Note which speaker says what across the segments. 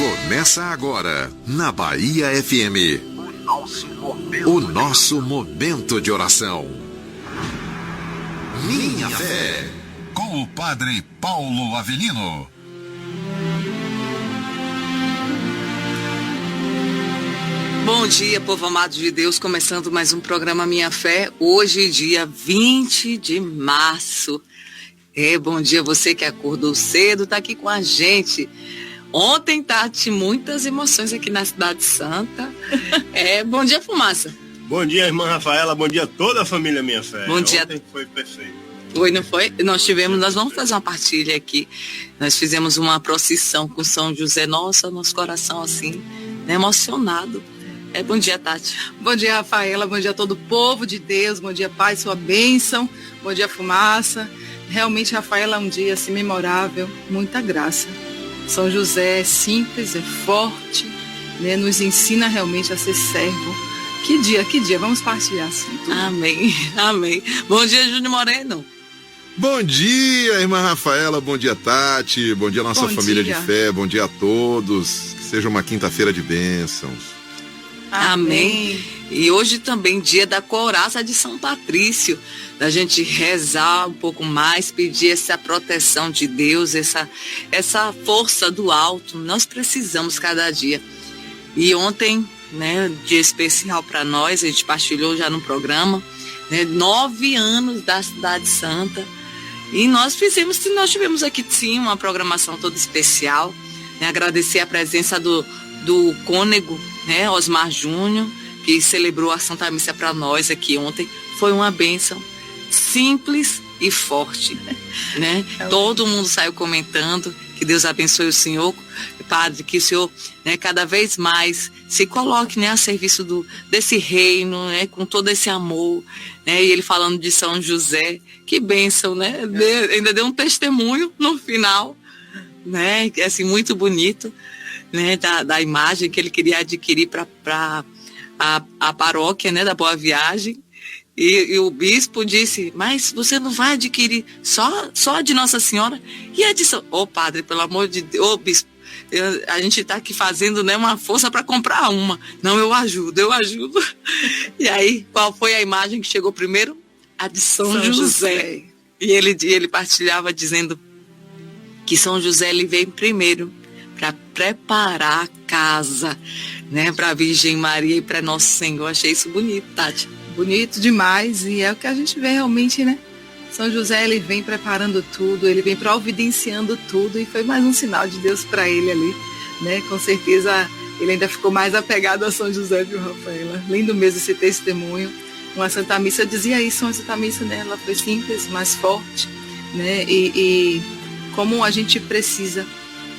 Speaker 1: Começa agora, na Bahia FM, o nosso momento de oração. Minha Fé, com o Padre Paulo Avelino.
Speaker 2: Bom dia, povo amado de Deus, começando mais um programa Minha Fé, hoje dia 20 de março. Bom dia você que acordou cedo, tá aqui com a gente. Ontem, Tati, muitas emoções aqui na Cidade Santa. Bom dia, Fumaça.
Speaker 3: Bom dia, irmã Rafaela, bom dia a toda a família Minha Fé.
Speaker 2: Bom dia.
Speaker 3: Ontem foi perfeito.
Speaker 2: Foi, não foi? Nós vamos fazer uma partilha aqui. Nós fizemos uma procissão com São José. Nossa, nosso coração assim, né, emocionado. Bom dia, Tati.
Speaker 4: Bom dia, Rafaela, bom dia a todo o povo de Deus, bom dia, Pai, sua bênção, bom dia, Fumaça. Realmente, Rafaela, é um dia assim memorável, muita graça. São José é simples, é forte, né? Nos ensina realmente a ser servo. Que dia, vamos partilhar assim. Tudo.
Speaker 2: Amém, amém. Bom dia, Júnior Moreno.
Speaker 5: Bom dia, irmã Rafaela, bom dia, Tati, bom dia, nossa família de fé, bom dia a todos. Que seja uma quinta-feira de bênçãos.
Speaker 2: Amém. E hoje também dia da couraça de São Patrício, da gente rezar um pouco mais, pedir essa proteção de Deus, essa força do alto. Nós precisamos cada dia. E ontem, né, dia especial para nós, a gente partilhou já no programa, né, 9 anos da Cidade Santa. E nós tivemos aqui sim uma programação toda especial, né, agradecer a presença do cônego, né, Osmar Júnior, que celebrou a Santa Missa para nós aqui ontem. Foi uma bênção simples e forte, né? Todo mundo saiu comentando que Deus abençoe o senhor, Padre, que o senhor, né, cada vez mais se coloque, né, a serviço desse reino, né, com todo esse amor, né? E ele falando de São José, que bênção, né? Ainda deu um testemunho no final, né? Assim, muito bonito, né, da imagem que ele queria adquirir para a paróquia, né, da Boa Viagem. E o bispo disse, mas você não vai adquirir só a de Nossa Senhora e a de São... Padre, pelo amor de Deus, bispo, a gente está aqui fazendo, né, uma força para comprar uma. Não, eu ajudo. E aí, qual foi a imagem que chegou primeiro? A de São José. E ele partilhava dizendo que São José ele veio primeiro para preparar a casa, né, para a Virgem Maria e para Nosso Senhor. Achei isso bonito, Tati.
Speaker 4: Bonito demais, e é o que a gente vê realmente, né? São José, ele vem preparando tudo, ele vem providenciando tudo, e foi mais um sinal de Deus para ele ali, né? Com certeza ele ainda ficou mais apegado a São José, viu, Rafaela? Lindo mesmo esse testemunho. Uma Santa Missa dizia isso, uma Santa Missa, né? Ela foi simples, mas forte, né? E como a gente precisa,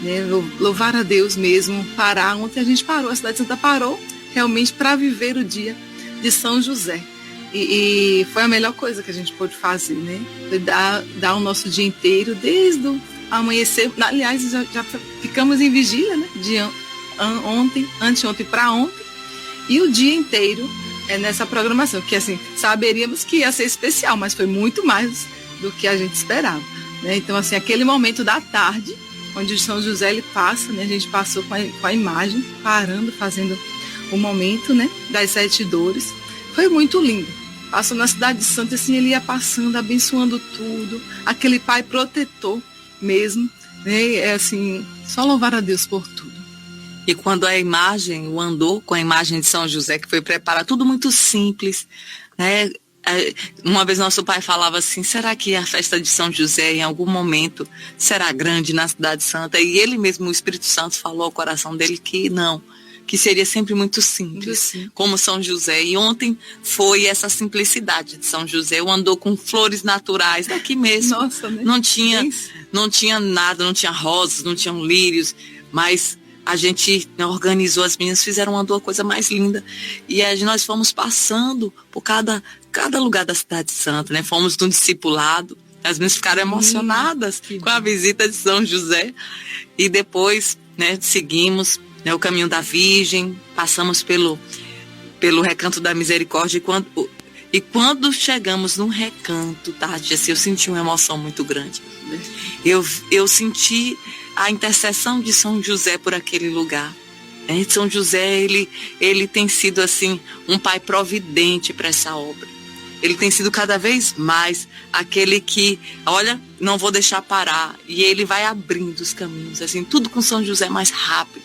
Speaker 4: né, louvar a Deus mesmo, parar. Ontem a gente parou, a Cidade Santa parou realmente para viver o dia de São José. E foi a melhor coisa que a gente pôde fazer, né? Foi dar o nosso dia inteiro, desde o amanhecer. Aliás, já ficamos em vigília, né? De anteontem para ontem. E o dia inteiro nessa programação, que assim, saberíamos que ia ser especial, mas foi muito mais do que a gente esperava, né? Então, assim, aquele momento da tarde, onde São José ele passa, né? A gente passou com a imagem, parando, fazendo o momento, né, das 7 dores. Foi muito lindo. Passou na Cidade Santa, assim, ele ia passando, abençoando tudo, aquele pai protetor mesmo, né? É assim, só louvar a Deus por tudo.
Speaker 2: E quando a imagem, o andor com a imagem de São José, que foi preparado, tudo muito simples, né? Uma vez nosso pai falava assim, será que a festa de São José em algum momento será grande na Cidade Santa? E ele mesmo, o Espírito Santo, falou ao coração dele que não, que seria sempre muito simples, como São José. E ontem foi essa simplicidade de São José. Eu andou com flores naturais daqui mesmo.
Speaker 4: Nossa, né?
Speaker 2: Não tinha nada, não tinha rosas, não tinham lírios, mas a gente organizou, as meninas fizeram uma coisa mais linda. E aí nós fomos passando por cada lugar da Cidade Santa, né? Fomos no discipulado. As meninas ficaram emocionadas com a visita de São José. E depois, né, seguimos, né, o caminho da Virgem, passamos pelo Recanto da Misericórdia, e quando chegamos no recanto, Tati, assim, eu senti uma emoção muito grande. Eu senti a intercessão de São José por aquele lugar. São José, ele tem sido assim um pai providente para essa obra. Ele tem sido cada vez mais aquele que, olha, não vou deixar parar. E ele vai abrindo os caminhos, assim, tudo com São José é mais rápido,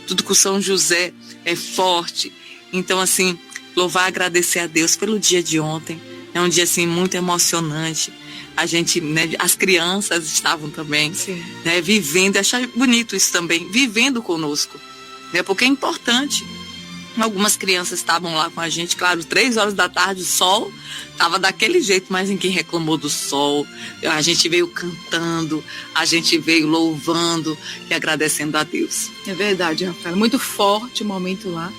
Speaker 2: tudo com São José é forte. Então, assim, louvar e agradecer a Deus pelo dia de ontem. É um dia, assim, muito emocionante. A gente, né, as crianças estavam também, né, vivendo, achei bonito isso também, vivendo conosco. Porque é importante. Algumas crianças estavam lá com a gente, claro, 3 horas da tarde, o sol estava daquele jeito, mas ninguém reclamou do sol. A gente veio cantando, a gente veio louvando e agradecendo a Deus.
Speaker 4: É verdade, Rafael. Muito forte o momento lá,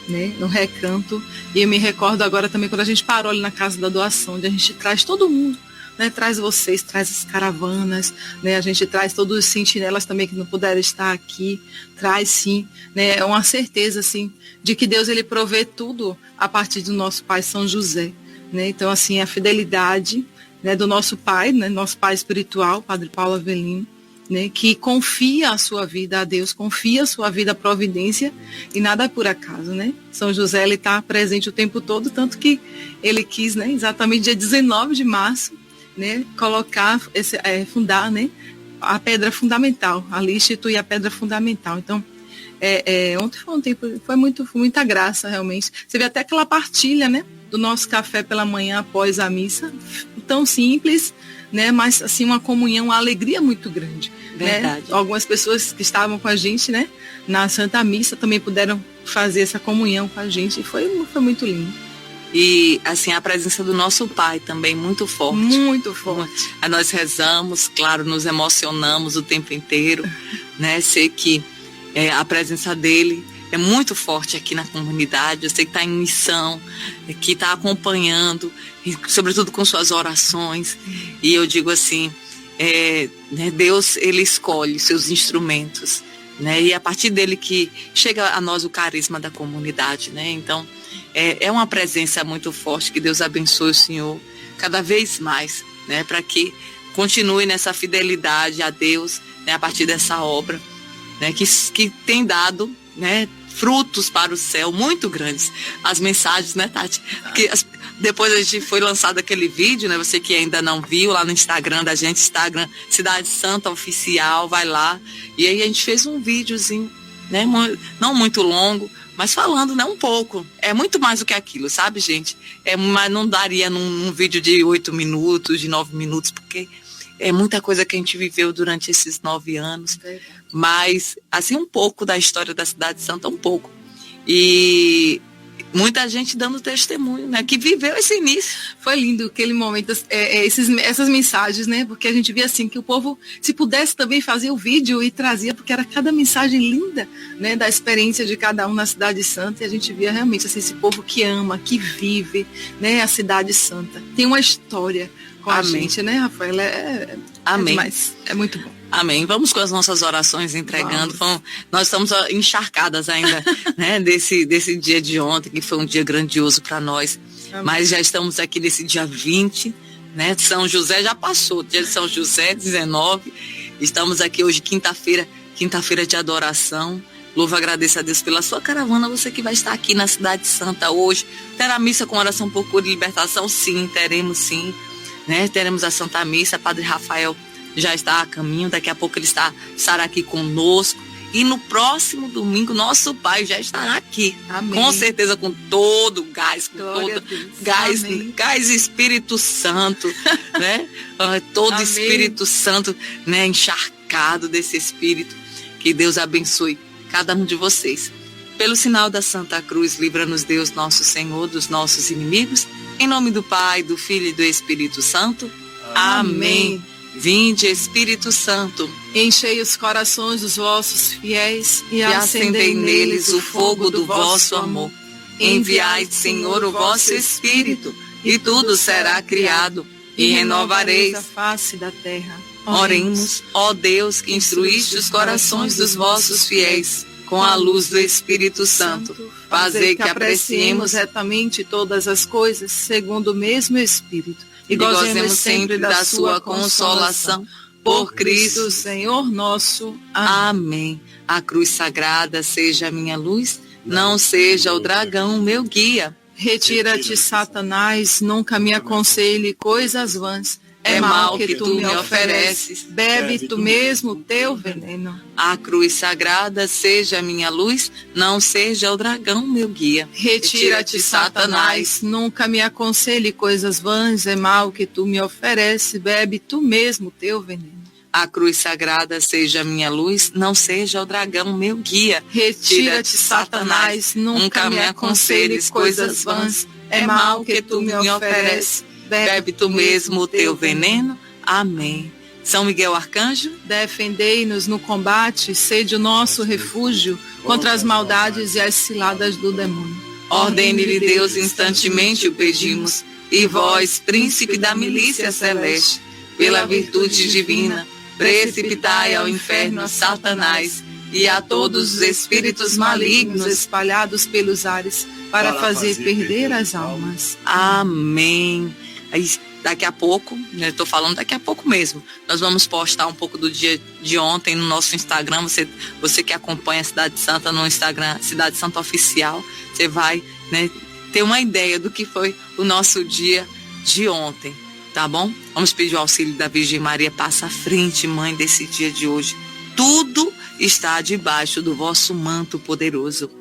Speaker 4: né, no recanto. E eu me recordo agora também quando a gente parou ali na casa da doação, onde a gente traz todo mundo. Né, traz vocês, traz as caravanas, né, a gente traz todos os sentinelas também que não puderam estar aqui, traz sim, né, é uma certeza assim, de que Deus ele provê tudo a partir do nosso Pai São José, né, então assim, a fidelidade, né, do nosso Pai, né, nosso Pai espiritual, Padre Paulo Avelino, né, que confia a sua vida a Deus, confia a sua vida à providência e nada é por acaso, né? São José ele está presente o tempo todo, tanto que ele quis, né, exatamente dia 19 de março, né, colocar, fundar, né, a pedra fundamental, ali instituir a pedra fundamental. Então, ontem foi um tempo, foi muita graça realmente. Você vê até aquela partilha, né, do nosso café pela manhã após a missa, tão simples, né, mas assim uma comunhão, uma alegria muito grande.
Speaker 2: Verdade.
Speaker 4: Né? Algumas pessoas que estavam com a gente, né, na Santa Missa também puderam fazer essa comunhão com a gente e foi muito lindo.
Speaker 2: E, assim, a presença do nosso Pai também muito forte.
Speaker 4: Muito forte.
Speaker 2: Nós rezamos, claro, nos emocionamos o tempo inteiro, né? Sei que a presença dele é muito forte aqui na comunidade. Eu sei que está em missão, que está acompanhando, e, sobretudo com suas orações. E eu digo assim, né, Deus, ele escolhe seus instrumentos, né? E é a partir dele que chega a nós o carisma da comunidade, né? Então, é uma presença muito forte. Que Deus abençoe o Senhor cada vez mais, né, para que continue nessa fidelidade a Deus, né, a partir dessa obra, né, que tem dado, né, frutos para o céu muito grandes. As mensagens, né, Tati? Porque depois a gente foi lançado aquele vídeo, né, você que ainda não viu, lá no Instagram da gente, Instagram Cidade Santa Oficial, vai lá. E aí a gente fez um videozinho, né, não muito longo, mas falando, né, um pouco. É muito mais do que aquilo, sabe, gente? Mas não daria num vídeo de 8 minutos, de 9 minutos, porque é muita coisa que a gente viveu durante esses 9 anos. Mas, assim, um pouco da história da Cidade Santa, um pouco. E muita gente dando testemunho, né, que viveu esse início.
Speaker 4: Foi lindo aquele momento, essas mensagens, né, porque a gente via assim, que o povo, se pudesse também fazer o vídeo e trazia, porque era cada mensagem linda, né, da experiência de cada um na Cidade Santa, e a gente via realmente assim, esse povo que ama, que vive, né, a Cidade Santa. Tem uma história com a gente, né, Rafael?
Speaker 2: Amém.
Speaker 4: Demais. É muito bom.
Speaker 2: Amém. Vamos com as nossas orações entregando. Nós estamos encharcadas ainda, né, desse dia de ontem, que foi um dia grandioso para nós. Amém. Mas já estamos aqui nesse dia 20, né? São José já passou, dia de São José, 19. Estamos aqui hoje, quinta-feira de adoração. Louvo e agradeço a Deus pela sua caravana, você que vai estar aqui na Cidade Santa hoje. Terá missa com oração por cura e libertação? Sim, teremos sim. Né? Teremos a Santa Missa, Padre Rafael já está a caminho, daqui a pouco ele estará aqui conosco. E no próximo domingo, nosso Pai já estará aqui.
Speaker 4: Amém.
Speaker 2: Com certeza, com todo o gás, com todo gás Espírito Santo, né? Todo
Speaker 4: Amém.
Speaker 2: Espírito Santo, né? Encharcado desse Espírito. Que Deus abençoe cada um de vocês. Pelo sinal da Santa Cruz, livra-nos Deus, nosso Senhor, dos nossos inimigos. Em nome do Pai, do Filho e do Espírito Santo. Amém. Vinde, Espírito Santo,
Speaker 4: enchei os corações dos vossos fiéis e
Speaker 2: acendei neles o fogo do vosso amor. Enviai, Senhor, o vosso Espírito, e tudo será criado, e renovareis
Speaker 4: a face da terra.
Speaker 2: Oremos, ó Deus, que instruíste os corações dos vossos fiéis, com a luz do Espírito Santo, fazei que apreciemos
Speaker 4: retamente todas as coisas, segundo o mesmo Espírito,
Speaker 2: e gozemos sempre da sua consolação. por Cristo
Speaker 4: Senhor nosso.
Speaker 2: Amém. A cruz sagrada seja a minha luz, não seja o dragão meu guia.
Speaker 4: Retira-te, Satanás, nunca me aconselhe coisas vãs. É mal que tu me ofereces, bebe tu mesmo teu veneno.
Speaker 2: A cruz sagrada seja a minha luz, não seja o dragão meu guia.
Speaker 4: Retira-te, Satanás, nunca me aconselhe coisas vãs. É mal que tu me ofereces, bebe tu mesmo teu veneno.
Speaker 2: A cruz sagrada seja a minha luz, não seja o dragão meu guia.
Speaker 4: Retira-te, Satanás, nunca me aconselhes coisas vãs. É mal que tu me ofereces,
Speaker 2: bebe tu mesmo o teu veneno. Amém. São Miguel Arcanjo,
Speaker 4: defendei-nos no combate, sede o nosso refúgio contra as maldades e as ciladas do demônio.
Speaker 2: Ordene-lhe Deus instantemente o pedimos, e vós, príncipe da milícia celeste, pela virtude divina, precipitai ao inferno a Satanás e a todos os espíritos malignos
Speaker 4: espalhados pelos ares, para fazer perder as almas.
Speaker 2: Amém. Aí, daqui a pouco, estou falando daqui a pouco mesmo, nós vamos postar um pouco do dia de ontem no nosso Instagram. Você que acompanha a Cidade Santa no Instagram, Cidade Santa Oficial, você vai, né, ter uma ideia do que foi o nosso dia de ontem, tá bom? Vamos pedir o auxílio da Virgem Maria. Passa à frente, mãe, desse dia de hoje. Tudo está debaixo do vosso manto poderoso.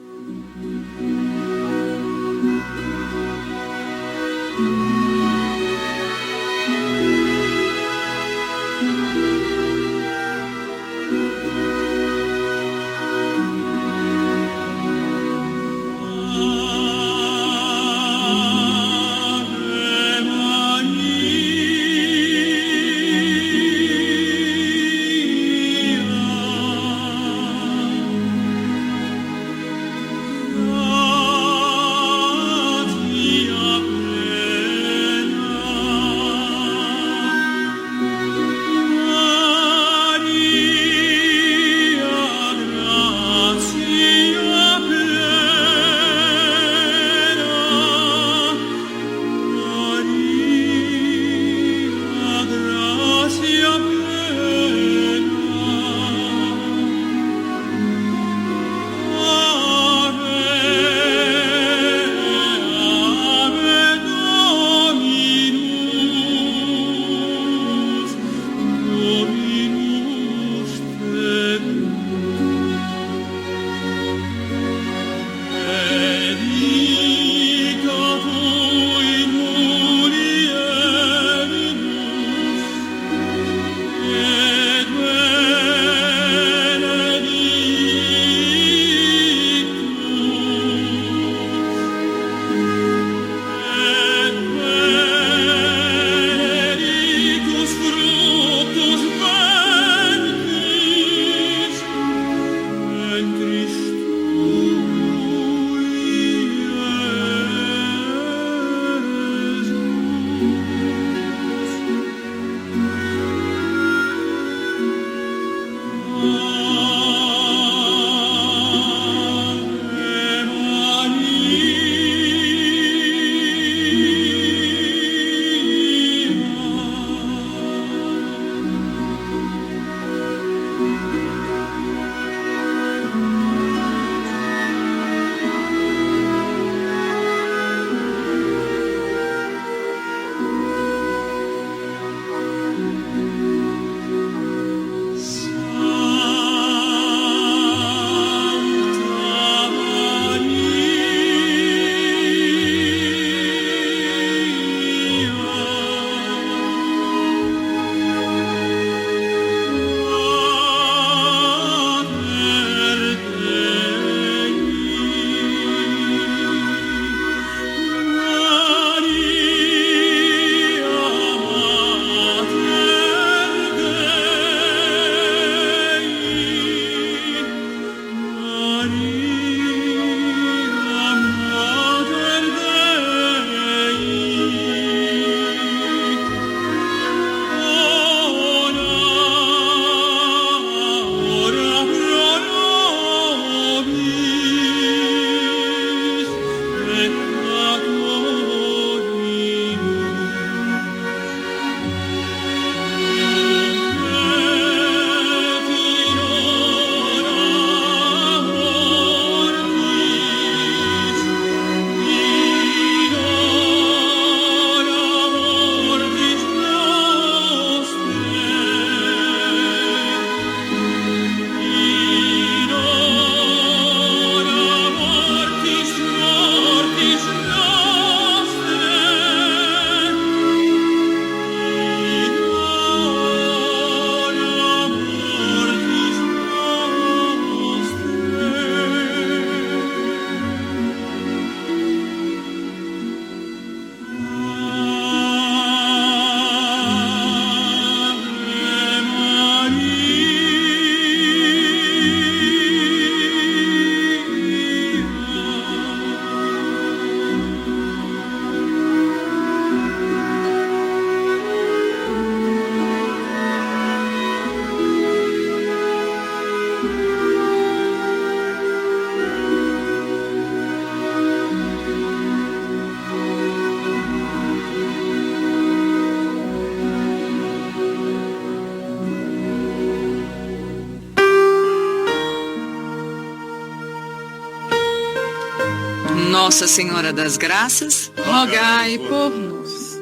Speaker 2: Nossa Senhora das Graças,
Speaker 4: rogai por nós.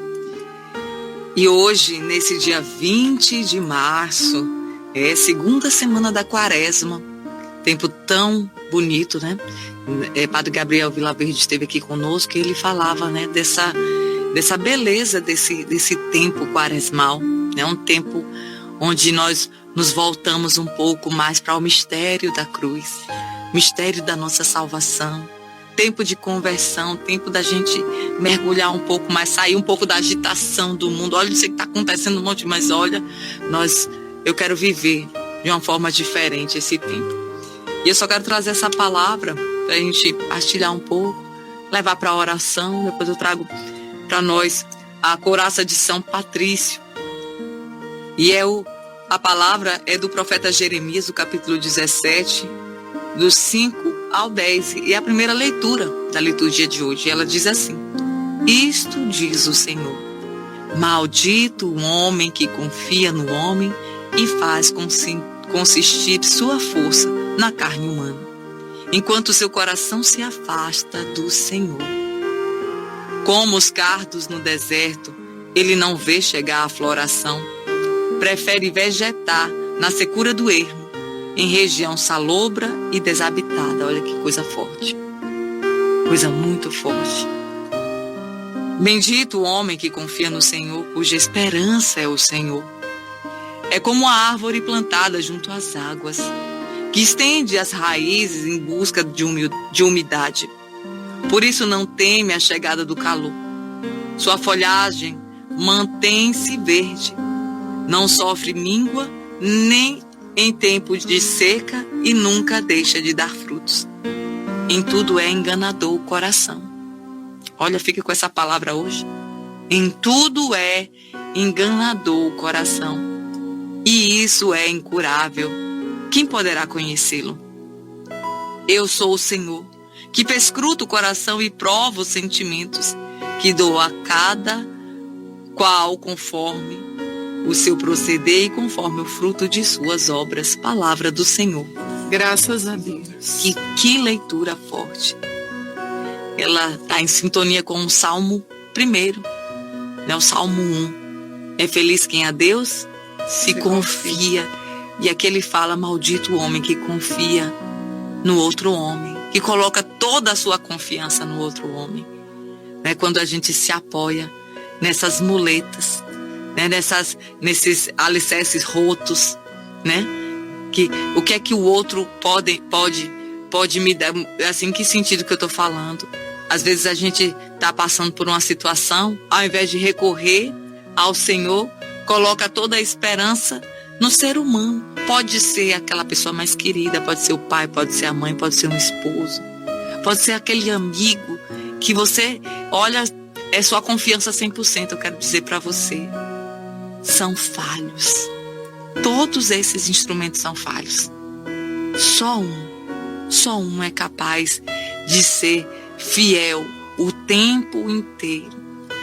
Speaker 2: E hoje, nesse dia 20 de março, é segunda semana da Quaresma, tempo tão bonito, né? Padre Gabriel Vilaverde esteve aqui conosco e ele falava, né, dessa beleza desse tempo quaresmal, né? Um tempo onde nós nos voltamos um pouco mais para o mistério da cruz, mistério da nossa salvação, tempo de conversão, tempo da gente mergulhar um pouco mais, sair um pouco da agitação do mundo. Olha, isso que está acontecendo um monte, mas olha, eu quero viver de uma forma diferente esse tempo. E eu só quero trazer essa palavra para a gente partilhar um pouco, levar para a oração. Depois eu trago para nós a couraça de São Patrício. E a palavra é do profeta Jeremias, do capítulo 17, dos 5 ao 10. E é a primeira leitura da liturgia de hoje. Ela diz assim: Isto diz o Senhor: Maldito o homem que confia no homem e faz consistir sua força na carne humana, enquanto seu coração se afasta do Senhor. Como os cardos no deserto, ele não vê chegar a floração, prefere vegetar na secura do ermo, em região salobra e desabitada. Olha que coisa forte, coisa muito forte. Bendito o homem que confia no Senhor, cuja esperança é o Senhor. É como a árvore plantada junto às águas, que estende as raízes em busca de umidade. Por isso não teme a chegada do calor. Sua folhagem mantém-se verde. Não sofre míngua nem em tempo de seca e nunca deixa de dar frutos. Em tudo é enganador o coração. Olha, fique com essa palavra hoje. Em tudo é enganador o coração. E isso é incurável. Quem poderá conhecê-lo? Eu sou o Senhor, que perscruto o coração e provo os sentimentos, que dou a cada qual conforme o seu proceder e conforme o fruto de suas obras. Palavra do Senhor.
Speaker 4: Graças a Deus.
Speaker 2: Que leitura forte. Ela está em sintonia com o Salmo 1, né? O Salmo 1. É feliz quem a Deus se confia. E aqui ele fala: maldito o homem que confia no outro homem, que coloca toda a sua confiança no outro homem. Né? Quando a gente se apoia nessas muletas, né? Nesses alicerces rotos, né? O que é que o outro pode me dar? Assim, que sentido que eu estou falando? Às vezes a gente está passando por uma situação, ao invés de recorrer ao Senhor, coloca toda a esperança no ser humano. Pode ser aquela pessoa mais querida, pode ser o pai, pode ser a mãe, pode ser um esposo, pode ser aquele amigo que você olha, é sua confiança 100%. Eu quero dizer para você, são falhos. Todos esses instrumentos são falhos. Só um é capaz de ser fiel o tempo inteiro.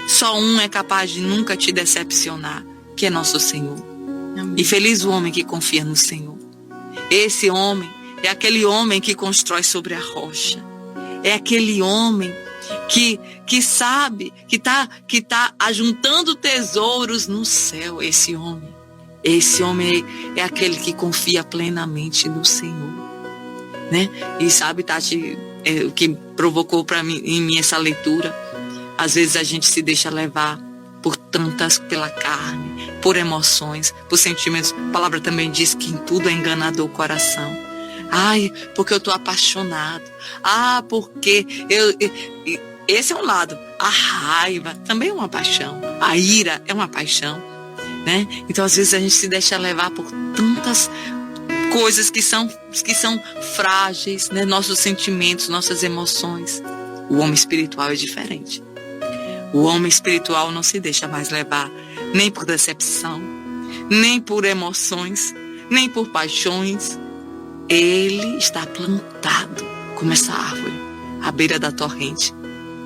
Speaker 2: Só um é capaz de nunca te decepcionar, que é nosso Senhor. Amém. E feliz o homem que confia no Senhor. Esse homem é aquele homem que constrói sobre a rocha. É aquele homem que sabe, que tá ajuntando tesouros no céu. Esse homem é aquele que confia plenamente no Senhor, né? E sabe, Tati, o que provocou em mim essa leitura, às vezes a gente se deixa levar pela carne, por emoções, por sentimentos. A palavra também diz que em tudo é enganador o coração. Ai, porque eu estou apaixonado. Ah, porque esse é um lado. A raiva também é uma paixão. A ira é uma paixão, né? Então, às vezes a gente se deixa levar por tantas coisas que são frágeis, né? Nossos sentimentos, nossas emoções. O homem espiritual é diferente. O homem espiritual não se deixa mais levar nem por decepção, nem por emoções, nem por paixões. Ele está plantado como essa árvore à beira da torrente.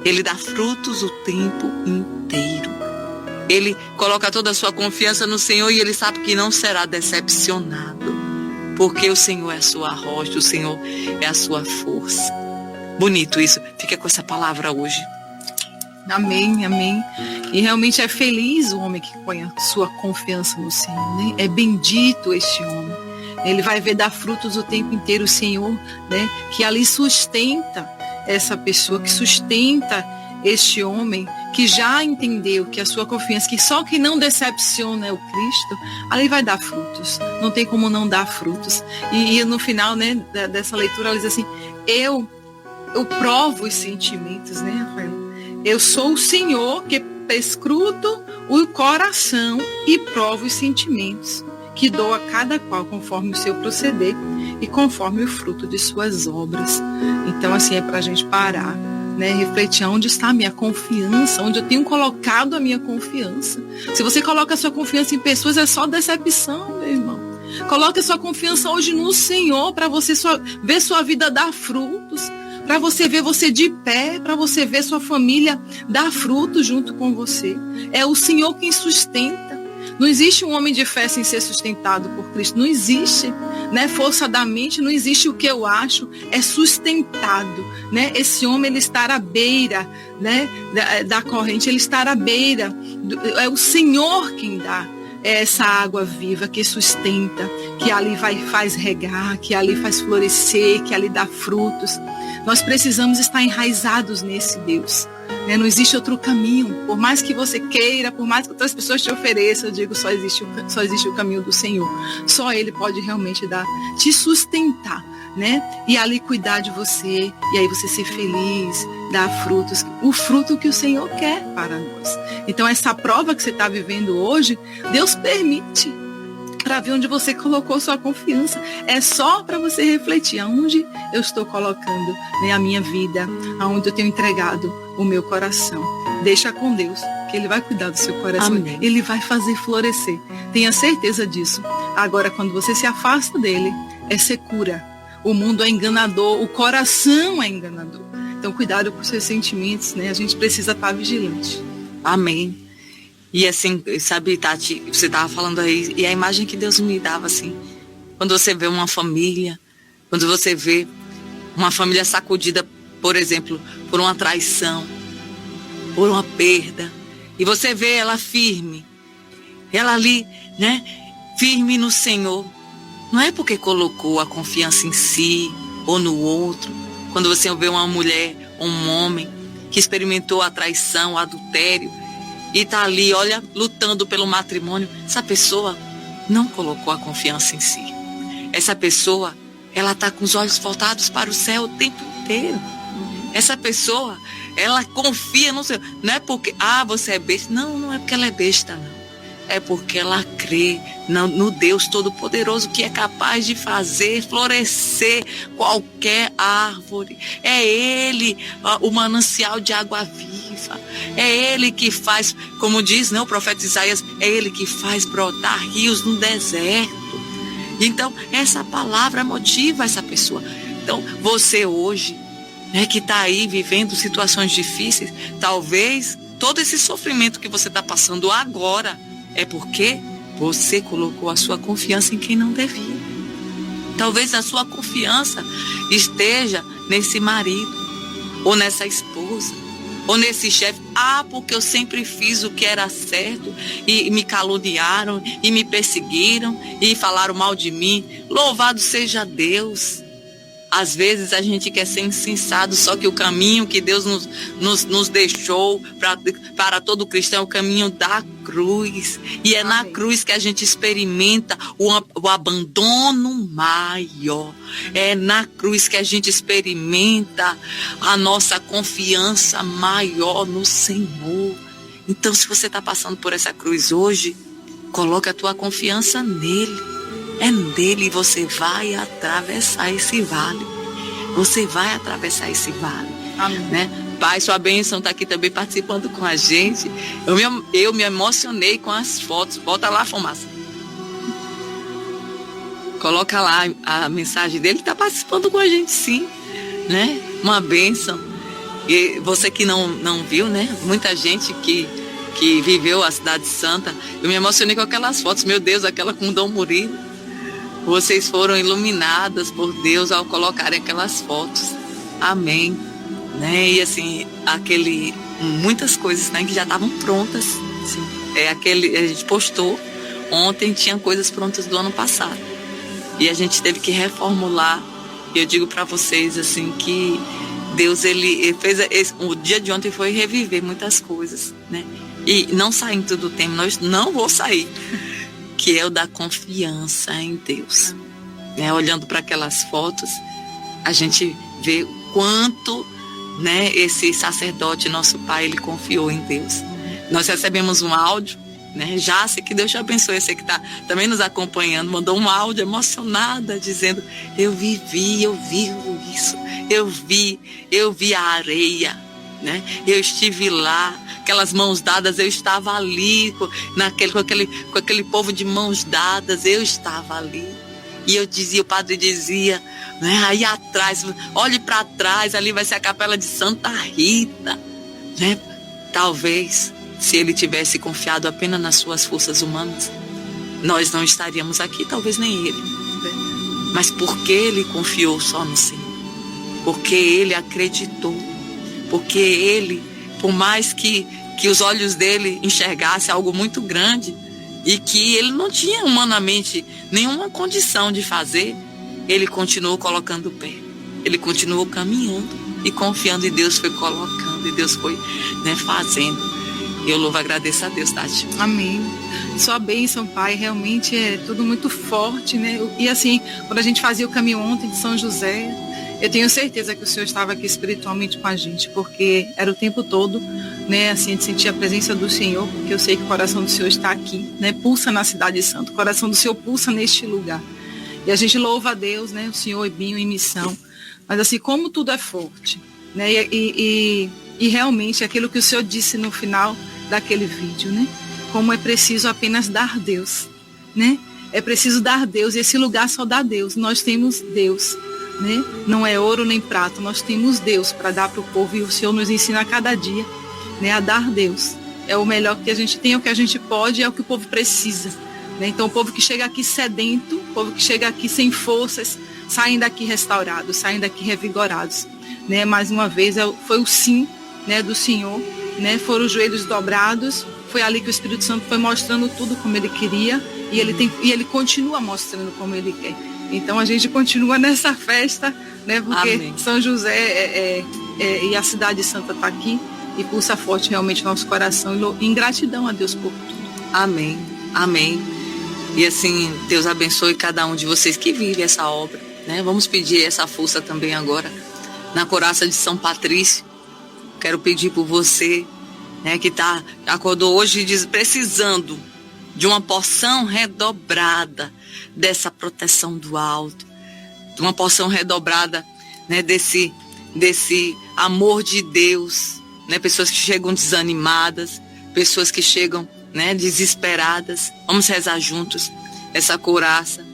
Speaker 2: Ele dá frutos o tempo inteiro. Ele coloca toda a sua confiança no Senhor e ele sabe que não será decepcionado, porque o Senhor é a sua rocha, o Senhor é a sua força. Bonito isso. Fica com essa palavra hoje.
Speaker 4: Amém, amém. E realmente é feliz o homem que põe a sua confiança no Senhor, né? É bendito este homem. Ele vai ver dar frutos o tempo inteiro, o Senhor, né? Que ali sustenta essa pessoa, que sustenta este homem, que já entendeu que a sua confiança, que só que não decepciona é o Cristo, ali vai dar frutos. Não tem como não dar frutos. E no final, né, dessa leitura, ela diz assim, eu provo os sentimentos, né, Rafael? Eu sou o Senhor que perscruto o coração e provo os sentimentos, que dou a cada qual conforme o seu proceder e conforme o fruto de suas obras. Então, assim, é para a gente parar, né, refletir onde está a minha confiança, onde eu tenho colocado a minha confiança. Se você coloca a sua confiança em pessoas, é só decepção, meu irmão. Coloque a sua confiança hoje no Senhor, para você ver sua vida dar frutos, para você ver você de pé, para você ver sua família dar frutos junto com você. É o Senhor quem sustenta. Não existe um homem de fé sem ser sustentado por Cristo. Não existe, né? Força da mente, não existe o que eu acho, é sustentado, né? Esse homem, ele está à beira, né, da corrente, ele está à beira. É o Senhor quem dá essa água viva, que sustenta, que ali faz regar, que ali faz florescer, que ali dá frutos. Nós precisamos estar enraizados nesse Deus. Não existe outro caminho. Por mais que você queira, por mais que outras pessoas te ofereçam, eu digo, só existe o caminho do Senhor. Só Ele pode realmente te sustentar, né? E ali cuidar de você, e aí você ser feliz, dar frutos, o fruto que o Senhor quer para nós. Então, essa prova que você está vivendo hoje, Deus permite, para ver onde você colocou sua confiança. É só para você refletir aonde eu estou colocando, né, a minha vida, aonde eu tenho entregado o meu coração. Deixa com Deus, que Ele vai cuidar do seu coração.
Speaker 2: Amém.
Speaker 4: Ele vai fazer florescer. Tenha certeza disso. Agora, quando você se afasta dele, é secura. O mundo é enganador, o coração é enganador. Então, cuidado com os seus sentimentos, né? A gente precisa estar vigilante.
Speaker 2: Amém. E assim, sabe, Tati, você estava falando aí, e a imagem que Deus me dava, assim, quando você vê uma família, quando você vê uma família sacudida, por exemplo, por uma traição, por uma perda, e você vê ela firme, ela ali, né, firme no Senhor, não é porque colocou a confiança em si ou no outro. Quando você vê uma mulher ou um homem que experimentou a traição, o adultério, e está ali, olha, lutando pelo matrimônio, essa pessoa não colocou a confiança em si. Essa pessoa, ela está com os olhos voltados para o céu o tempo inteiro. Essa pessoa, ela confia no Senhor. Não é porque, você é besta. Não, não é porque ela é besta, não. É porque ela crê no Deus Todo-Poderoso, que é capaz de fazer florescer qualquer árvore. É Ele, o manancial de água viva. É Ele que faz, como diz, né, o profeta Isaías, é Ele que faz brotar rios no deserto. Então, essa palavra motiva essa pessoa. Então, você hoje, né, que está aí vivendo situações difíceis, talvez todo esse sofrimento que você está passando agora é porque você colocou a sua confiança em quem não devia. Talvez a sua confiança esteja nesse marido, ou nessa esposa, ou nesse chefe. Porque eu sempre fiz o que era certo, e me caluniaram, e me perseguiram, e falaram mal de mim. Louvado seja Deus. Às vezes a gente quer ser insensato, só que o caminho que Deus nos deixou para todo cristão é o caminho da cruz. E é na cruz que a gente experimenta o abandono maior. É na cruz que a gente experimenta a nossa confiança maior no Senhor. Então, se você está passando por essa cruz hoje, coloque a tua confiança nele. É nele, você vai atravessar esse vale. Você vai atravessar esse vale.
Speaker 4: Amém.
Speaker 2: Né? Pai, sua bênção está aqui também participando com a gente. Eu me emocionei com as fotos. Bota lá a fumaça. Coloca lá a mensagem dele, está participando com a gente, sim. Né? Uma bênção. E você que não viu, né? Muita gente que viveu a Cidade Santa. Eu me emocionei com aquelas fotos. Meu Deus, aquela com Dom Murilo. Vocês foram iluminadas por Deus ao colocarem aquelas fotos. Amém. Né? E assim, muitas coisas, né, que já estavam prontas.
Speaker 4: Sim.
Speaker 2: A gente postou ontem, tinha coisas prontas do ano passado. E a gente teve que reformular. E eu digo para vocês assim que Deus, ele fez o dia de ontem foi reviver muitas coisas, né? E não saindo do tema, nós não vou sair, que é o da confiança em Deus. Né? Olhando para aquelas fotos, a gente vê o quanto, né, esse sacerdote, nosso pai, ele confiou em Deus. Nós recebemos um áudio, né? Jássica, que Deus te abençoe, você que está também nos acompanhando, mandou um áudio emocionada, dizendo: eu vivo isso, eu vi a areia, né? Eu estive lá, aquelas mãos dadas, eu estava ali, com aquele povo de mãos dadas, eu estava ali. E eu dizia, o padre dizia, né, aí atrás, olhe para trás, ali vai ser a capela de Santa Rita, né? Talvez, se ele tivesse confiado apenas nas suas forças humanas, nós não estaríamos aqui, talvez nem ele. Mas porque ele confiou só no Senhor, porque ele acreditou, porque ele, por mais que os olhos dele enxergassem algo muito grande, e que ele não tinha humanamente nenhuma condição de fazer, ele continuou colocando o pé. Ele continuou caminhando e confiando em Deus, foi colocando e Deus foi, né, fazendo. E eu louvo e agradeço a Deus, Tati.
Speaker 4: Amém. Sua bênção, Pai, realmente é tudo muito forte, né? E assim, quando a gente fazia o caminho ontem de São José, eu tenho certeza que o Senhor estava aqui espiritualmente com a gente, porque era o tempo todo, né, assim, a gente sentia a presença do Senhor, porque eu sei que o coração do Senhor está aqui, né, pulsa na Cidade Santa, o coração do Senhor pulsa neste lugar. E a gente louva a Deus, né, o Senhor é bem em missão, mas assim, como tudo é forte, né, e realmente aquilo que o Senhor disse no final daquele vídeo, né, como é preciso apenas dar Deus, né, é preciso dar Deus, e esse lugar só dá Deus, nós temos Deus, né? Não é ouro nem prata, nós temos Deus para dar para o povo, e o Senhor nos ensina a cada dia, né, a dar Deus. É o melhor que a gente tem, é o que a gente pode, é o que o povo precisa, né? Então o povo que chega aqui sedento, o povo que chega aqui sem forças, saem daqui restaurados, saem daqui revigorados, né? Mais uma vez foi o sim, né, do Senhor, né? Foram os joelhos dobrados, foi ali que o Espírito Santo foi mostrando tudo como ele queria, e ele continua mostrando como ele quer. Então a gente continua nessa festa, né? Porque Amém. São José e a Cidade Santa está aqui e pulsa forte realmente o nosso coração, em gratidão a Deus por tudo.
Speaker 2: Amém, amém. E assim, Deus abençoe cada um de vocês que vive essa obra, né? Vamos pedir essa força também agora na Coraça de São Patrício. Quero pedir por você, né, que acordou hoje precisando de uma porção redobrada dessa proteção do alto, de uma porção redobrada, né, desse amor de Deus, né, pessoas que chegam desanimadas, pessoas que chegam, né, desesperadas. Vamos rezar juntos essa couraça.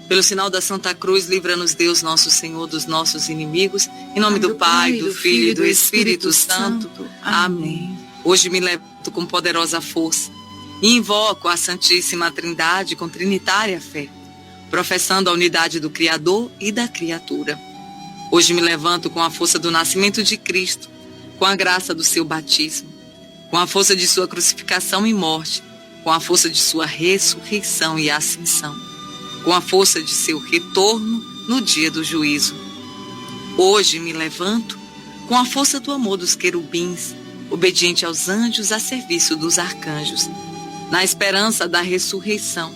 Speaker 2: Pelo sinal da Santa Cruz, livra-nos Deus, nosso Senhor, dos nossos inimigos. Em nome do Pai, do Filho e do Espírito Santo. Amém. Hoje me levanto com poderosa força e invoco a Santíssima Trindade com trinitária fé, professando a unidade do Criador e da criatura. Hoje me levanto com a força do nascimento de Cristo, com a graça do seu batismo, com a força de sua crucificação e morte, com a força de sua ressurreição e ascensão, com a força de seu retorno no dia do juízo. Hoje me levanto com a força do amor dos querubins, obediente aos anjos a serviço dos arcanjos, na esperança da ressurreição,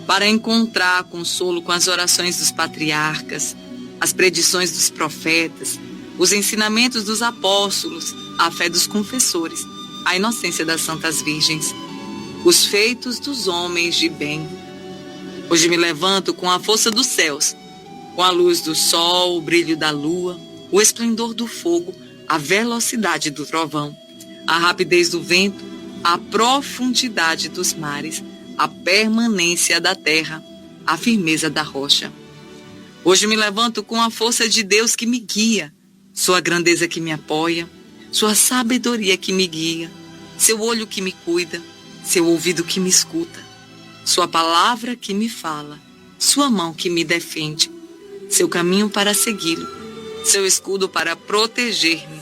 Speaker 2: para encontrar consolo com as orações dos patriarcas, as predições dos profetas, os ensinamentos dos apóstolos, a fé dos confessores, a inocência das santas virgens, os feitos dos homens de bem. Hoje me levanto com a força dos céus, com a luz do sol, o brilho da lua, o esplendor do fogo, a velocidade do trovão, a rapidez do vento, a profundidade dos mares, a permanência da terra, a firmeza da rocha. Hoje me levanto com a força de Deus que me guia, sua grandeza que me apoia, sua sabedoria que me guia, seu olho que me cuida, seu ouvido que me escuta, sua palavra que me fala, sua mão que me defende, seu caminho para segui-lo, seu escudo para proteger-me,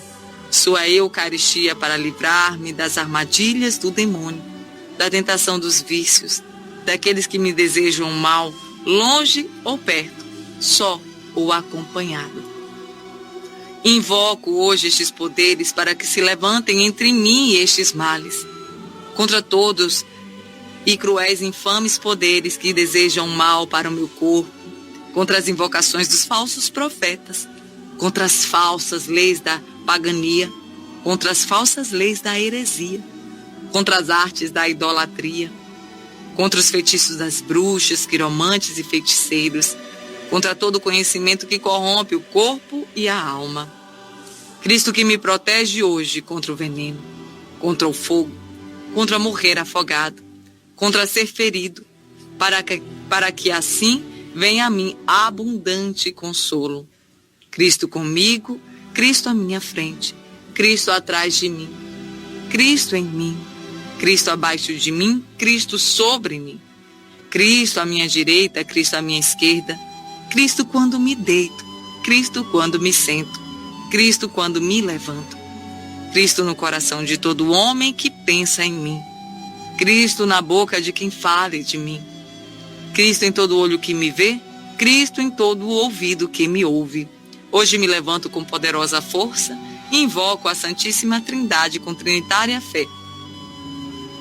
Speaker 2: sua Eucaristia para livrar-me das armadilhas do demônio, da tentação dos vícios, daqueles que me desejam mal, longe ou perto, só ou acompanhado. Invoco hoje estes poderes para que se levantem entre mim e estes males, contra todos e cruéis e infames poderes que desejam mal para o meu corpo, contra as invocações dos falsos profetas, contra as falsas leis da pagania, contra as falsas leis da heresia, contra as artes da idolatria, contra os feitiços das bruxas, quiromantes e feiticeiros, contra todo conhecimento que corrompe o corpo e a alma. Cristo que me protege hoje contra o veneno, contra o fogo, contra morrer afogado, contra ser ferido, para que assim venha a mim abundante consolo. Cristo comigo, Cristo à minha frente, Cristo atrás de mim, Cristo em mim, Cristo abaixo de mim, Cristo sobre mim, Cristo à minha direita, Cristo à minha esquerda, Cristo quando me deito, Cristo quando me sento, Cristo quando me levanto, Cristo no coração de todo homem que pensa em mim, Cristo na boca de quem fale de mim, Cristo em todo olho que me vê, Cristo em todo ouvido que me ouve. Hoje me levanto com poderosa força e invoco a Santíssima Trindade com trinitária fé,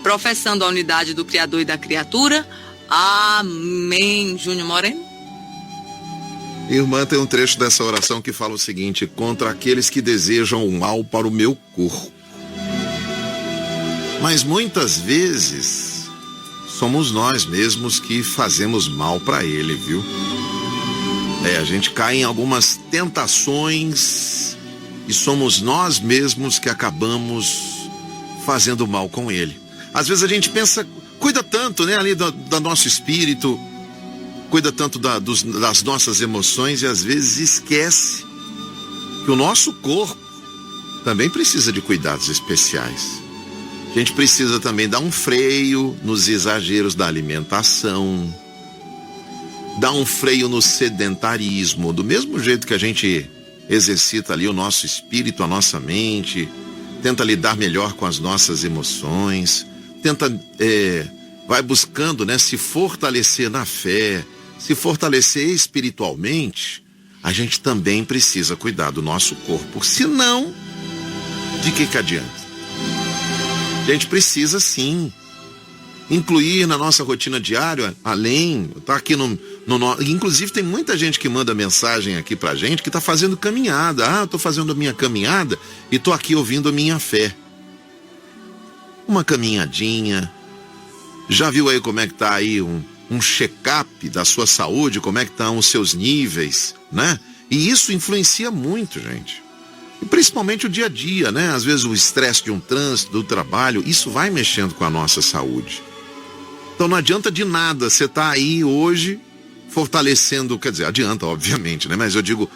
Speaker 2: professando a unidade do Criador e da criatura. Amém. Júnior Moreno.
Speaker 5: Irmã, tem um trecho dessa oração que fala o seguinte: contra aqueles que desejam o mal para o meu corpo. Mas muitas vezes somos nós mesmos que fazemos mal para ele, viu? A gente cai em algumas tentações e somos nós mesmos que acabamos fazendo mal com ele. Às vezes a gente pensa, cuida tanto, né, ali do nosso espírito, cuida tanto das nossas emoções, e às vezes esquece que o nosso corpo também precisa de cuidados especiais. A gente precisa também dar um freio nos exageros da alimentação, dar um freio no sedentarismo, do mesmo jeito que a gente exercita ali o nosso espírito, a nossa mente, tenta lidar melhor com as nossas emoções, vai buscando, né, se fortalecer na fé, se fortalecer espiritualmente. A gente também precisa cuidar do nosso corpo, senão, de que adianta? A gente precisa sim incluir na nossa rotina diária, além, tá aqui inclusive tem muita gente que manda mensagem aqui pra gente que tá fazendo caminhada. Eu tô fazendo a minha caminhada e tô aqui ouvindo a minha fé. Uma caminhadinha. Já viu aí como é que tá aí um check-up da sua saúde, como é que estão os seus níveis, né? E isso influencia muito, gente. E principalmente o dia a dia, né? Às vezes o estresse de um trânsito, do trabalho, isso vai mexendo com a nossa saúde. Então não adianta de nada você tá aí hoje fortalecendo, quer dizer, adianta obviamente, né? Mas eu digo,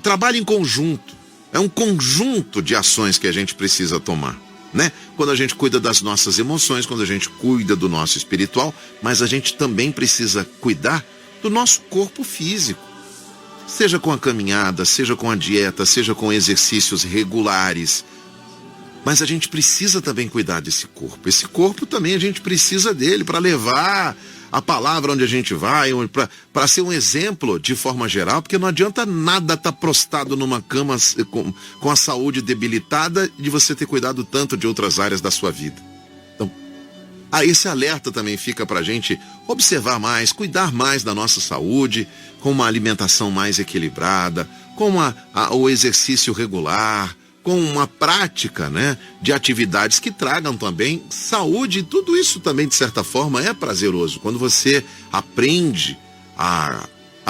Speaker 5: trabalho em conjunto, é um conjunto de ações que a gente precisa tomar, né? Quando a gente cuida das nossas emoções, quando a gente cuida do nosso espiritual, mas a gente também precisa cuidar do nosso corpo físico, seja com a caminhada, seja com a dieta, seja com exercícios regulares. Mas a gente precisa também cuidar desse corpo. Esse corpo também a gente precisa dele para levar a palavra onde a gente vai, para ser um exemplo de forma geral, porque não adianta nada estar prostrado numa cama com a saúde debilitada de você ter cuidado tanto de outras áreas da sua vida. Então, esse alerta também fica para a gente observar mais, cuidar mais da nossa saúde, com uma alimentação mais equilibrada, com o exercício regular, com uma prática, né, de atividades que tragam também saúde. Tudo isso também, de certa forma, é prazeroso. Quando você aprende a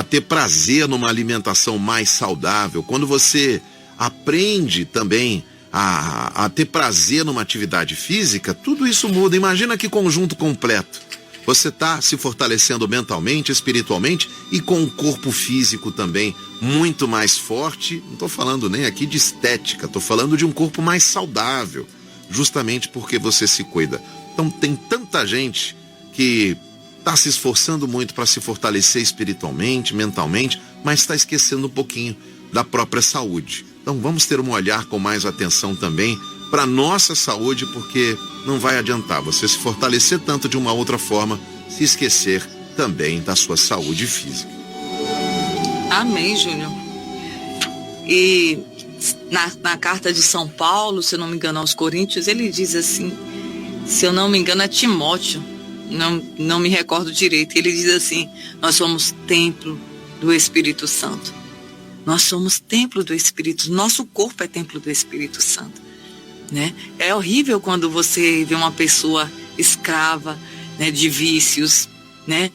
Speaker 5: ter prazer numa alimentação mais saudável, quando você aprende também a ter prazer numa atividade física, tudo isso muda. Imagina que conjunto completo. Você está se fortalecendo mentalmente, espiritualmente e com o corpo físico também muito mais forte. Não estou falando nem aqui de estética, estou falando de um corpo mais saudável, justamente porque você se cuida. Então tem tanta gente que está se esforçando muito para se fortalecer espiritualmente, mentalmente, mas está esquecendo um pouquinho da própria saúde. Então vamos ter um olhar com mais atenção também para a nossa saúde, porque não vai adiantar você se fortalecer tanto de uma outra forma, se esquecer também da sua saúde física.
Speaker 2: Amém, Júnior. E na carta de São Paulo, se eu não me engano, aos Coríntios, ele diz assim, se eu não me engano é Timóteo, não me recordo direito, ele diz assim, nós somos templo do Espírito Santo. Nós somos templo do Espírito, nosso corpo é templo do Espírito Santo, né? É horrível quando você vê uma pessoa escrava, né, de vícios, né,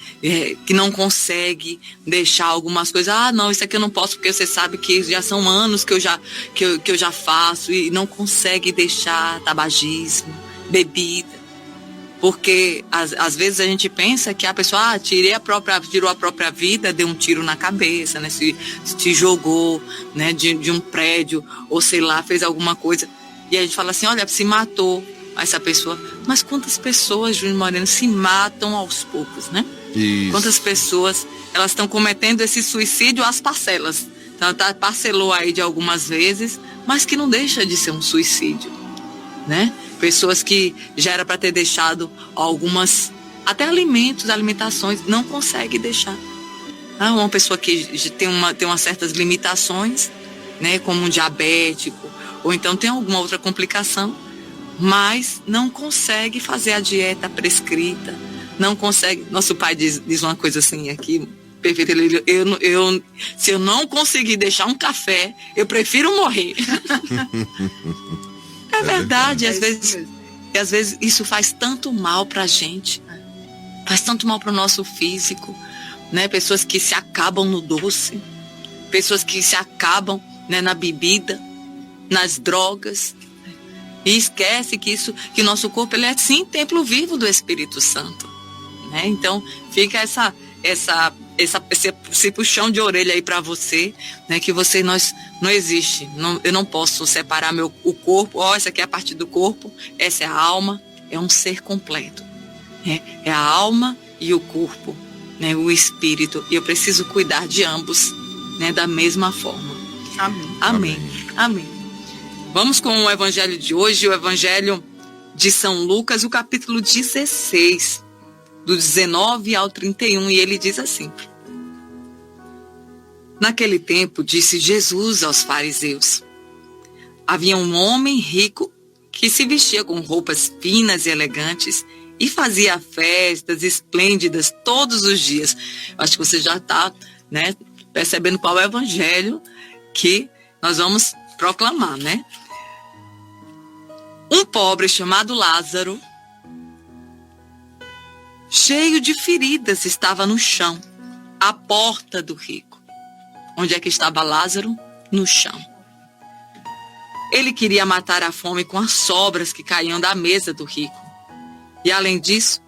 Speaker 2: que não consegue deixar algumas coisas. Não, isso aqui eu não posso porque você sabe que já são anos que eu já faço, e não consegue deixar tabagismo, bebida. Porque às vezes a gente pensa que a pessoa tirou a própria vida, deu um tiro na cabeça, né? Se jogou, né, de um prédio, ou sei lá, fez alguma coisa. E a gente fala assim, olha, se matou essa pessoa. Mas quantas pessoas, Júnior Moreno, se matam aos poucos, né?
Speaker 5: Isso.
Speaker 2: Quantas pessoas, elas estão cometendo esse suicídio às parcelas. Então, parcelou aí de algumas vezes, mas que não deixa de ser um suicídio, né? Pessoas que já era para ter deixado algumas, até alimentações, não consegue deixar. Uma pessoa que tem umas certas limitações, né, como um diabético, ou então tem alguma outra complicação, mas não consegue fazer a dieta prescrita, não consegue. Nosso pai diz uma coisa assim aqui, perfeito, se eu não conseguir deixar um café, eu prefiro morrer. É verdade, às vezes isso faz tanto mal pra gente, faz tanto mal pro nosso físico, né? Pessoas que se acabam no doce, pessoas que se acabam, né, na bebida, nas drogas, e esquece que o nosso corpo, ele é sim templo vivo do Espírito Santo, né? Então fica esse puxão de orelha aí para você, né, que não existe, eu não posso separar o corpo, essa aqui é a parte do corpo, essa é a alma, é um ser completo, né? É a alma e o corpo, né, o espírito, e eu preciso cuidar de ambos, né, da mesma forma.
Speaker 4: Amém.
Speaker 2: Amém. Amém. Vamos com o evangelho de hoje, o evangelho de São Lucas, o capítulo 16, do 19 ao 31, e ele diz assim: Naquele tempo, disse Jesus aos fariseus: havia um homem rico que se vestia com roupas finas e elegantes e fazia festas esplêndidas todos os dias. Acho que você já está, né, percebendo qual é o evangelho que nós vamos proclamar, né? Um pobre chamado Lázaro, cheio de feridas, estava no chão, à porta do rico. Onde é que estava Lázaro? No chão. Ele queria matar a fome com as sobras que caíam da mesa do rico. E além disso,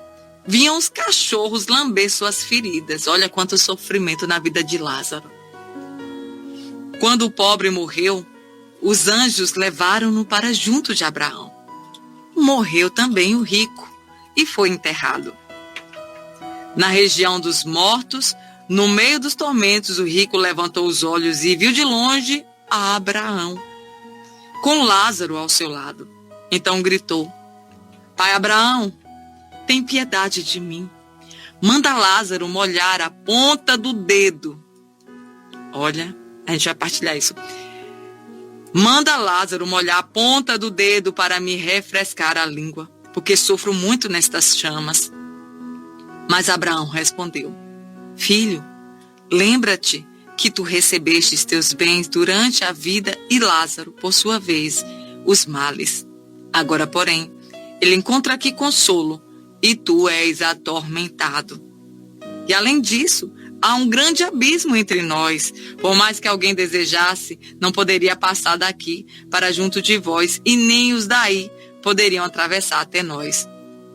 Speaker 2: vinham os cachorros lamber suas feridas. Olha quanto sofrimento na vida de Lázaro. Quando o pobre morreu, os anjos levaram-no para junto de Abraão. Morreu também o rico e foi enterrado. Na região dos mortos, no meio dos tormentos, o rico levantou os olhos e viu de longe a Abraão, com Lázaro ao seu lado. Então gritou: Pai Abraão, tem piedade de mim. Manda Lázaro molhar a ponta do dedo. Olha, a gente vai partilhar isso. Manda Lázaro molhar a ponta do dedo para me refrescar a língua, porque sofro muito nestas chamas. Mas Abraão respondeu: Filho, lembra-te que tu recebestes teus bens durante a vida e Lázaro, por sua vez, os males. Agora, porém, ele encontra aqui consolo e tu és atormentado. E além disso, há um grande abismo entre nós. Por mais que alguém desejasse, não poderia passar daqui para junto de vós, e nem os daí poderiam atravessar até nós.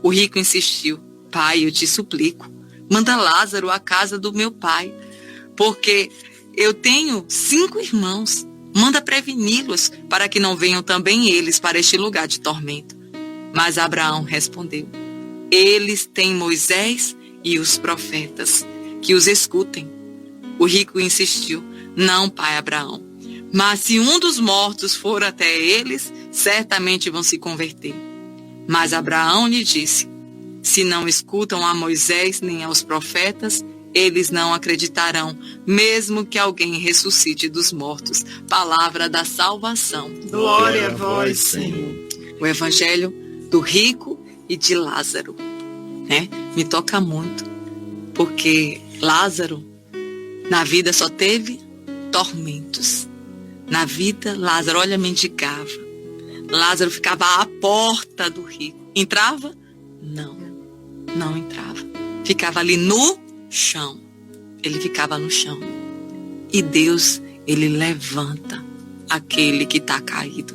Speaker 2: O rico insistiu: Pai, eu te suplico, manda Lázaro à casa do meu pai, porque eu tenho 5 irmãos. Manda preveni-los, para que não venham também eles para este lugar de tormento. Mas Abraão respondeu: Eles têm Moisés e os profetas que os escutem. O rico insistiu: não, pai Abraão, mas se um dos mortos for até eles, certamente vão se converter. Mas Abraão lhe disse: se não escutam a Moisés nem aos profetas, eles não acreditarão, mesmo que alguém ressuscite dos mortos. Palavra da salvação.
Speaker 4: Glória a vós, Senhor.
Speaker 2: O evangelho do rico e de Lázaro, né? Me toca muito, porque Lázaro, na vida só teve tormentos. Na vida, Lázaro, olha, mendigava. Lázaro ficava à porta do rico. Entrava? Não entrava. Ficava ali no chão. Ele ficava no chão. E Deus, ele levanta aquele que está caído.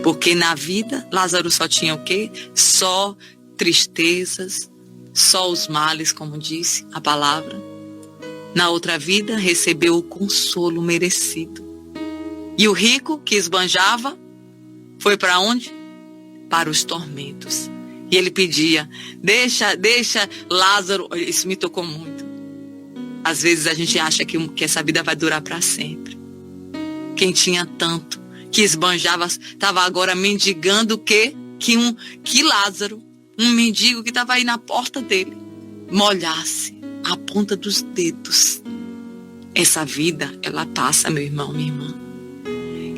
Speaker 2: Porque na vida, Lázaro só tinha o quê? Só tristezas, só os males, como disse a palavra. Na outra vida, recebeu o consolo merecido. E o rico, que esbanjava, foi para onde? Para os tormentos. E ele pedia: deixa Lázaro. Isso me tocou muito. Às vezes a gente acha que essa vida vai durar para sempre. Quem tinha tanto, que esbanjava, estava agora mendigando o quê? Que Lázaro, um mendigo que estava aí na porta dele, molhasse a ponta dos dedos. Essa vida, ela passa, meu irmão, minha irmã.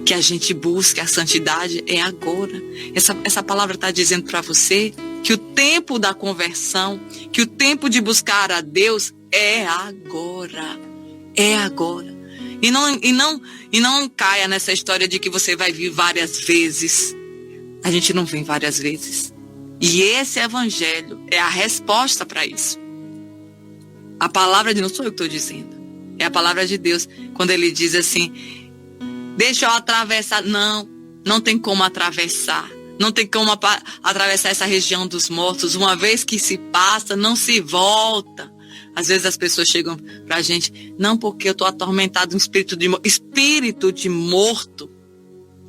Speaker 2: Que a gente busque a santidade é agora. Essa palavra está dizendo para você que o tempo da conversão, que o tempo de buscar a Deus é agora. É agora. E não caia nessa história de que você vai vir várias vezes. A gente não vem várias vezes. E esse evangelho é a resposta para isso. A palavra de Deus, não sou eu que estou dizendo. É a palavra de Deus. Quando ele diz assim: deixa eu atravessar. Não tem como atravessar. Não tem como atravessar essa região dos mortos. Uma vez que se passa, não se volta. Às vezes as pessoas chegam pra gente: não, porque eu estou atormentado no espírito de morto.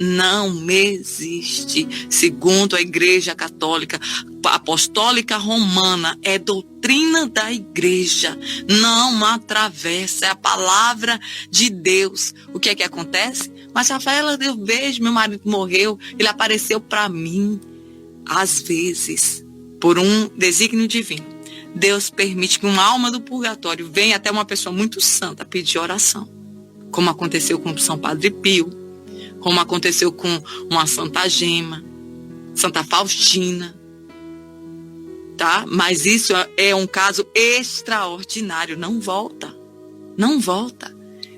Speaker 2: Não existe. Segundo a Igreja Católica Apostólica Romana, é doutrina da igreja. Não atravessa, é a palavra de Deus. O que é que acontece? Mas, Rafaela, eu vejo, meu marido morreu, ele apareceu para mim. Às vezes, por um desígnio divino, Deus permite que uma alma do purgatório venha até uma pessoa muito santa pedir oração. Como aconteceu com São Padre Pio, como aconteceu com uma Santa Gema, Santa Faustina, tá? Mas isso é um caso extraordinário, não volta.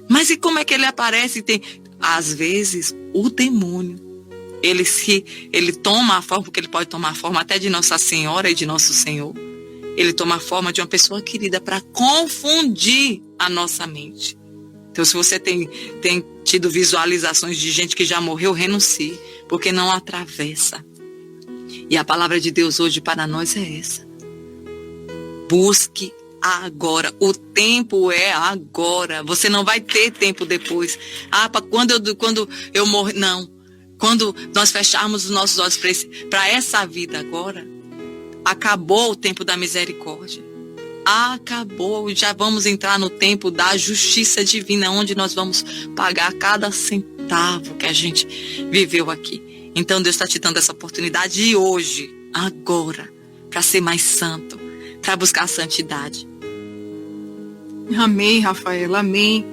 Speaker 2: Mas e como é que ele aparece? Às vezes, o demônio, ele toma a forma, porque ele pode tomar a forma até de Nossa Senhora e de Nosso Senhor. Ele toma a forma de uma pessoa querida para confundir a nossa mente. Então, se você tem tido visualizações de gente que já morreu, renuncie, porque não atravessa. E a palavra de Deus hoje para nós é essa: busque agora. O tempo é agora. Você não vai ter tempo depois. Quando eu morrer, não. Quando nós fecharmos os nossos olhos para essa vida agora, acabou o tempo da misericórdia. Acabou, já vamos entrar no tempo da justiça divina, onde nós vamos pagar cada centavo que a gente viveu aqui. Então Deus está te dando essa oportunidade de hoje, agora, para ser mais santo, para buscar a santidade.
Speaker 4: Amém, Rafaela, amém.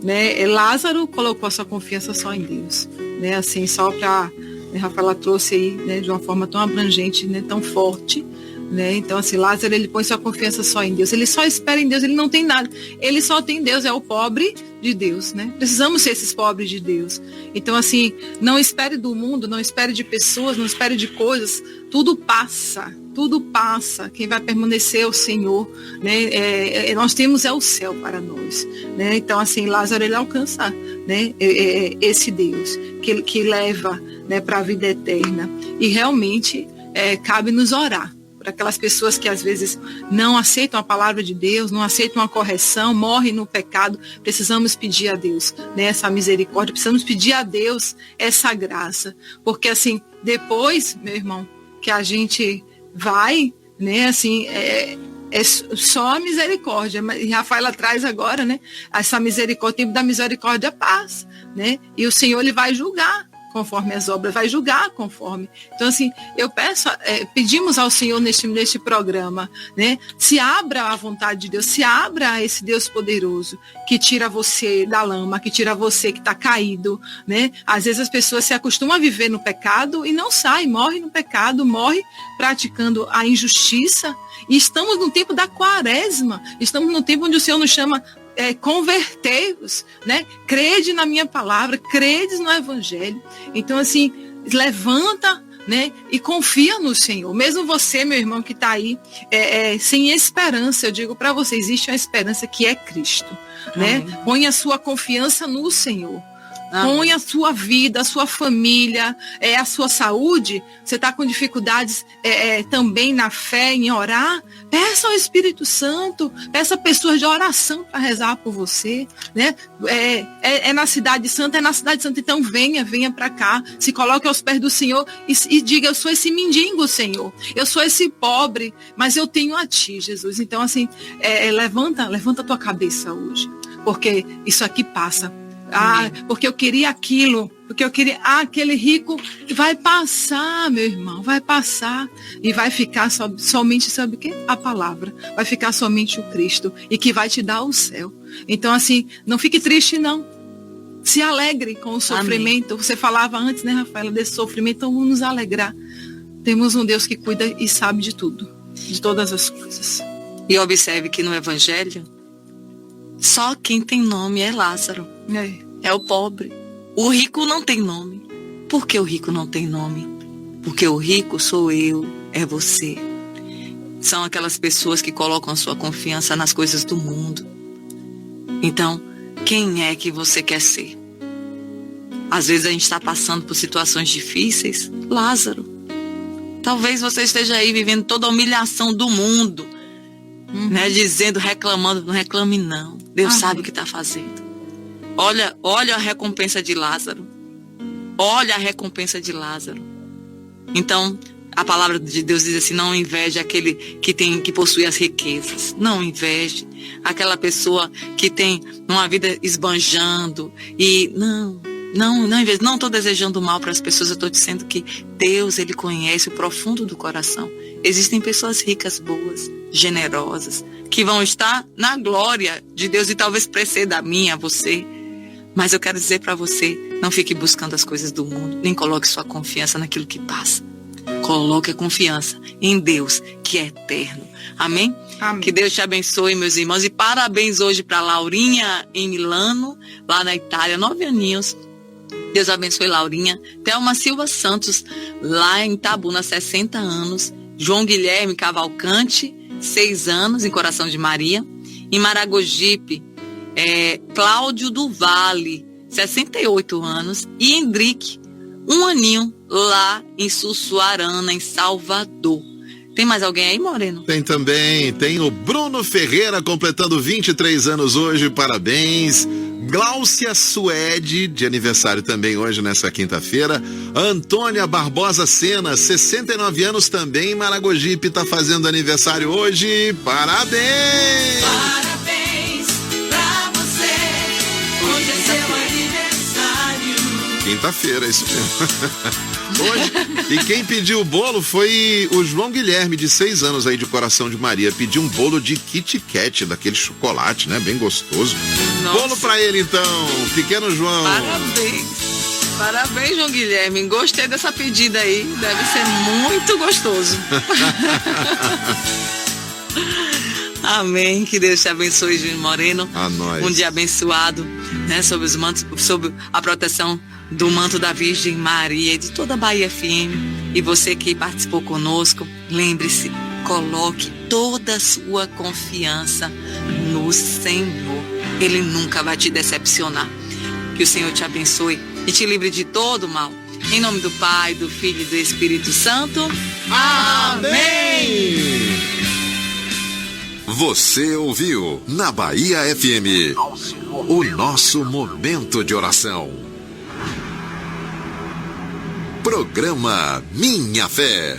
Speaker 4: Né? Lázaro colocou a sua confiança só em Deus, né? Assim, só para, Rafaela trouxe aí, né, de uma forma tão abrangente, né, tão forte. Né? Então, assim, Lázaro, ele põe sua confiança só em Deus, ele só espera em Deus, ele não tem nada, ele só tem Deus, é o pobre de Deus, né? Precisamos ser esses pobres de Deus. Então, assim, não espere do mundo, não espere de pessoas, não espere de coisas, tudo passa, quem vai permanecer é o Senhor, né? Nós temos o céu para nós, né? Então, assim, Lázaro, ele alcança, né, esse Deus que leva, né, para a vida eterna, e realmente cabe nos orar para aquelas pessoas que às vezes não aceitam a palavra de Deus, não aceitam a correção, morrem no pecado. Precisamos pedir a Deus, né, essa misericórdia, precisamos pedir a Deus essa graça, porque assim, depois, meu irmão, que a gente vai, né, assim, é só a misericórdia. E Rafaela traz agora, né? Essa misericórdia, o tempo da misericórdia passa, né? E o Senhor, ele vai julgar conforme as obras, vai julgar conforme. Então, assim, eu pedimos ao Senhor neste programa, né? Se abra à vontade de Deus, se abra a esse Deus poderoso, que tira você da lama, que tira você que está caído, né? Às vezes as pessoas se acostumam a viver no pecado e não saem, morre no pecado, morre praticando a injustiça. E estamos no tempo da quaresma, estamos no tempo onde o Senhor nos chama convertei-vos, né? Crede na minha palavra, credes no evangelho. Então, assim, levanta, né? E confia no Senhor. Mesmo você, meu irmão, que está aí sem esperança, eu digo para você, existe uma esperança que é Cristo, né? Põe a sua confiança no Senhor. Põe a sua vida, a sua família, a sua saúde. Você está com dificuldades também na fé, em orar. Peça ao Espírito Santo, peça pessoas de oração para rezar por você, né? Na Cidade Santa, então venha para cá, se coloque aos pés do Senhor e diga, eu sou esse mendigo, Senhor, eu sou esse pobre, mas eu tenho a Ti, Jesus. Então, assim, levanta a tua cabeça hoje, porque isso aqui passa. Porque eu queria aquilo, porque eu queria aquele rico, vai passar, meu irmão, vai passar e vai ficar somente, sabe o quê? A palavra, vai ficar somente o Cristo e que vai te dar o céu. Então, assim, não fique triste, não, se alegre com o sofrimento. Amém. Você falava antes, né, Rafaela, desse sofrimento, então vamos nos alegrar. Temos um Deus que cuida e sabe de tudo, de todas as coisas.
Speaker 2: E observe que no Evangelho, só quem tem nome é Lázaro. É o pobre. O rico não tem nome. Por que o rico não tem nome? Porque o rico sou eu, é você. São aquelas pessoas que colocam a sua confiança nas coisas do mundo. Então, quem é que você quer ser? Às vezes a gente está passando por situações difíceis. Lázaro. Talvez você esteja aí vivendo toda a humilhação do mundo. Né, dizendo, reclamando, não reclame não. Deus sabe o que está fazendo. Olha a recompensa de Lázaro. Olha a recompensa de Lázaro. Então, a palavra de Deus diz assim, não inveje aquele que possui as riquezas. Não inveje aquela pessoa que tem uma vida esbanjando. E não inveje. Não estou desejando mal para as pessoas. Eu estou dizendo que Deus, Ele conhece o profundo do coração. Existem pessoas ricas, boas, generosas, que vão estar na glória de Deus e talvez preceda a mim, a você. Mas eu quero dizer para você, não fique buscando as coisas do mundo, nem coloque sua confiança naquilo que passa. Coloque a confiança em Deus, que é eterno. Amém?
Speaker 4: Amém.
Speaker 2: Que Deus te abençoe, meus irmãos. E parabéns hoje para Laurinha em Milano, lá na Itália, 9 aninhos. Deus abençoe Laurinha. Thelma Silva Santos, lá em Itabuna, 60 anos. João Guilherme Cavalcante, 6 anos, em Coração de Maria. Em Maragogipe, Cláudio do Vale, 68 anos. E Hendrique, 1 aninho, lá em Sussuarana, em Salvador. Tem mais alguém aí, Moreno?
Speaker 5: Tem também, tem o Bruno Ferreira completando 23 anos hoje, parabéns. Gláucia Suede, de aniversário também hoje, nessa quinta-feira. Antônia Barbosa Sena, 69 anos também, em Maragogipe, tá fazendo aniversário hoje, parabéns!
Speaker 6: Parabéns pra você, hoje é seu aniversário.
Speaker 5: Quinta-feira, isso mesmo. Hoje. E quem pediu o bolo foi o João Guilherme, de 6 anos aí, de Coração de Maria. Pediu um bolo de Kit Kat, daquele chocolate, né? Bem gostoso.
Speaker 2: Nossa.
Speaker 5: Bolo pra ele, então, pequeno João.
Speaker 2: Parabéns, João Guilherme. Gostei dessa pedida aí. Deve ser muito gostoso. Amém. Que Deus te abençoe, Júnior Moreno.
Speaker 5: A nós.
Speaker 2: Um dia abençoado, né? Sob os mantos, sob a proteção do manto da Virgem Maria e de toda a Bahia FM. E você que participou conosco, lembre-se, coloque toda a sua confiança no Senhor. Ele nunca vai te decepcionar. Que o Senhor te abençoe e te livre de todo mal. Em nome do Pai, do Filho e do Espírito Santo.
Speaker 5: Amém!
Speaker 1: Você ouviu na Bahia FM o nosso momento de oração. Programa Minha Fé.